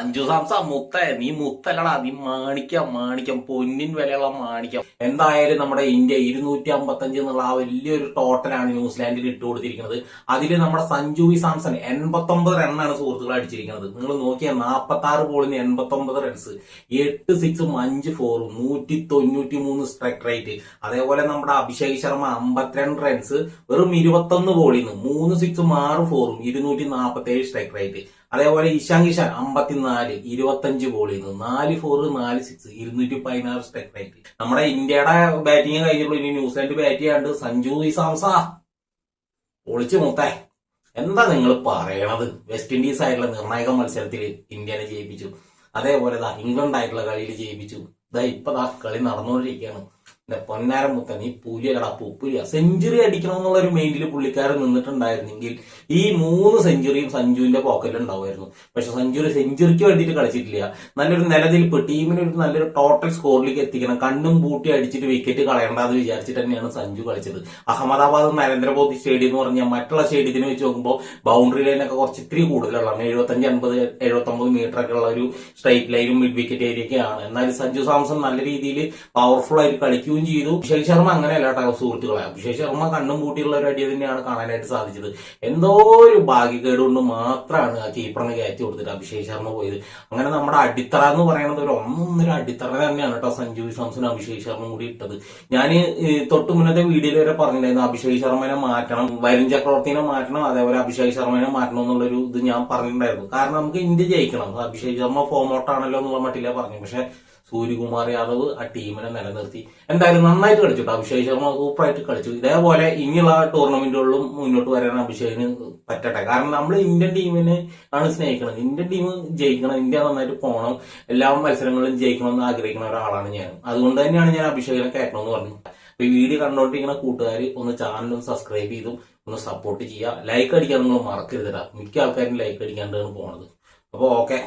അഞ്ചു സാംസ മുത്ത നീ മുത്തല്ലടാ, നീ മാണിക്കം മാണിക്കം, പൊന്നിൻ വിലയുള്ള മാണിക്കം. എന്തായാലും നമ്മുടെ ഇന്ത്യ 255 എന്നുള്ള ആ വലിയൊരു ടോട്ടലാണ് ന്യൂസിലാൻഡിൽ ഇട്ട് കൊടുത്തിരിക്കുന്നത്. അതിൽ നമ്മുടെ സഞ്ജു വി സാംസൺ 89 റണ്ണാണ് സുഹൃത്തുക്കൾ അടിച്ചിരിക്കുന്നത്. നിങ്ങൾ നോക്കിയാൽ 46 ബോളിന് 89 റൺസ്, 8 സിക്സും 5 ഫോറും, 193 സ്ട്രൈക്ക് റേറ്റ്. അതേപോലെ നമ്മുടെ അഭിഷേക് ശർമ്മ 52 റൺസ്, വെറും 21 ബോളിൽ നിന്ന് 3 സിക്സും 6 ഫോറും, 247 സ്ട്രൈക്ക് റേറ്റ്. അതേപോലെ ഇഷാൻ കിഷാൻ 54, 25 ബോളിൽ നിന്ന് 4 ഫോർ 4 സിക്സ്, 216 സ്ട്രൈക്ക് റേറ്റ്. നമ്മുടെ ഇന്ത്യയുടെ ബാറ്റിംഗ് കഴിഞ്ഞുള്ളൂ, ഇനി ന്യൂസിലാൻഡ് ബാറ്റ് ചെയ്യാണ്ട്. സഞ്ജു വി സാംസ ഒളിച്ചു മുത്തേ, എന്താ നിങ്ങൾ പറയണത്? വെസ്റ്റ് ഇൻഡീസ് ആയിട്ടുള്ള നിർണായക മത്സരത്തിൽ ഇന്ത്യനെ ജയിപ്പിച്ചു. അതേപോലെ ഇംഗ്ലണ്ട് ആയിട്ടുള്ള കളിയിൽ ജയിപ്പിച്ചു. ഇപ്പൊ കളി നടന്നുകൊണ്ടിരിക്കുകയാണ്. എന്റെ പൊന്നാരം മുത്ത, നീ പുലിയല്ലടാ, പുപ്പുലിയ. സെഞ്ചുറി അടിക്കണം എന്നുള്ള ഒരു മൈൻഡിൽ പുള്ളിക്കാരൻ നിന്നിട്ടുണ്ടായിരുന്നെങ്കിൽ ഈ 3 സെഞ്ചുറിയും സഞ്ജുവിന്റെ പോക്കറ്റിൽ ഉണ്ടാവുമായിരുന്നു. പക്ഷെ സെഞ്ചുറിക്ക് വേണ്ടിയിട്ട് കളിച്ചിട്ടില്ല. നല്ലൊരു നിലനിൽപ്പ്, ടീമിന് ഒരു നല്ലൊരു ടോട്ടൽ സ്കോറിലേക്ക് എത്തിക്കണം. കണ്ണും പൂട്ടി അടിച്ചിട്ട് വിക്കറ്റ് കളയണ്ടെന്ന് വിചാരിച്ചിട്ട് തന്നെയാണ് സഞ്ജു കളിച്ചത്. അഹമ്മദാബാദ് നരേന്ദ്രമോദി സ്റ്റേഡിയം എന്ന് പറഞ്ഞാൽ മറ്റുള്ള സ്റ്റേഡിയത്തിന് വെച്ച് നോക്കുമ്പോൾ ബൗണ്ടറി ലൈനൊക്കെ കുറച്ച് ഇത്തിരി കൂടുതലാണ്. 75, 80, 79 മീറ്റർ ഒക്കെ ഉള്ള ഒരു സ്ട്രൈറ്റ് ലൈനും മിഡ് വിക്കറ്റ് ഏരിയയൊക്കെയാണ്. എന്നാൽ സഞ്ജു സാംസൺ നല്ല രീതിയിൽ പവർഫുൾ ആയിട്ട് കളിക്കുകയും ചെയ്തു. അഭിഷേക് ശർമ്മ അങ്ങനെയല്ല കേട്ടോ സുഹൃത്തുക്കളെ. അഭിഷേക് ശർമ്മ കണ്ണും പൂട്ടിയുള്ള ഒരു അടി തന്നെയാണ് കാണാനായിട്ട് സാധിച്ചത്. എന്തോ ഒരു ഭാഗ്യക്കേട് കൊണ്ട് മാത്രമാണ് ആ കീപ്പറിന് കയറ്റി കൊടുത്തിട്ട് അഭിഷേക് ശർമ്മ പോയത്. അങ്ങനെ നമ്മുടെ അടിത്തറ എന്ന് പറയുന്നത് ഒരു ഒന്നൊന്നര അടിത്തറ തന്നെയാണ് കേട്ടോ സഞ്ജു സാംസൺ അഭിഷേക് ശർമ്മ കൂടി ഇട്ടത്. ഞാൻ തൊട്ട് മുന്നത്തെ വീഡിയോയിൽ വരെ പറഞ്ഞിട്ടുണ്ടായിരുന്നു അഭിഷേക് ശർമ്മനെ മാറ്റണം, വരുൺ ചക്രവർത്തിനെ മാറ്റണം, അതേപോലെ അഭിഷേക് ശർമ്മനെ മാറ്റണം എന്നുള്ളൊരു ഇത് ഞാൻ പറഞ്ഞിട്ടുണ്ടായിരുന്നു. കാരണം നമുക്ക് ഇന്ത്യ ജയിക്കണം, അഭിഷേക് ശർമ്മ ഫോം ഔട്ടാണല്ലോ എന്നുള്ള മട്ടില്ല പറഞ്ഞു. പക്ഷെ സൂര്യകുമാർ യാദവ് ആ ടീമിനെ നിലനിർത്തി. എന്തായാലും നന്നായിട്ട് കളിച്ചു. അഭിഷേക് ശർമ്മ സൂപ്പറായിട്ട് കളിച്ചു. ഇതേപോലെ ഇനിയുള്ള ടൂർണമെന്റുകളിലും മുന്നോട്ട് വരാൻ അഭിഷേകിന് പറ്റട്ടെ. കാരണം നമ്മൾ ഇന്ത്യൻ ടീമിനെ ആണ് സ്നേഹിക്കുന്നത്. ഇന്ത്യൻ ടീം ജയിക്കണം, ഇന്ത്യ നന്നായിട്ട് പോകണം, എല്ലാ മത്സരങ്ങളിലും ജയിക്കണം എന്ന് ആഗ്രഹിക്കുന്ന ഒരാളാണ് ഞാൻ. അതുകൊണ്ട് തന്നെയാണ് ഞാൻ അഭിഷേകിനെ കയറ്റണമെന്ന് പറഞ്ഞത്. അപ്പൊ ഈ വീഡിയോ കണ്ടോണ്ടിരിക്കുന്ന കൂട്ടുകാർ ഒന്ന് ചാനൽ സബ്സ്ക്രൈബ് ചെയ്തും ഒന്ന് സപ്പോർട്ട് ചെയ്യുക. ലൈക്ക് അടിക്കാൻ നിങ്ങൾ മറക്കരുതരാ. മിക്ക ആൾക്കാരും ലൈക്ക് അടിക്കാണ്ടാണ് പോണത്. അപ്പൊ ഓക്കെ.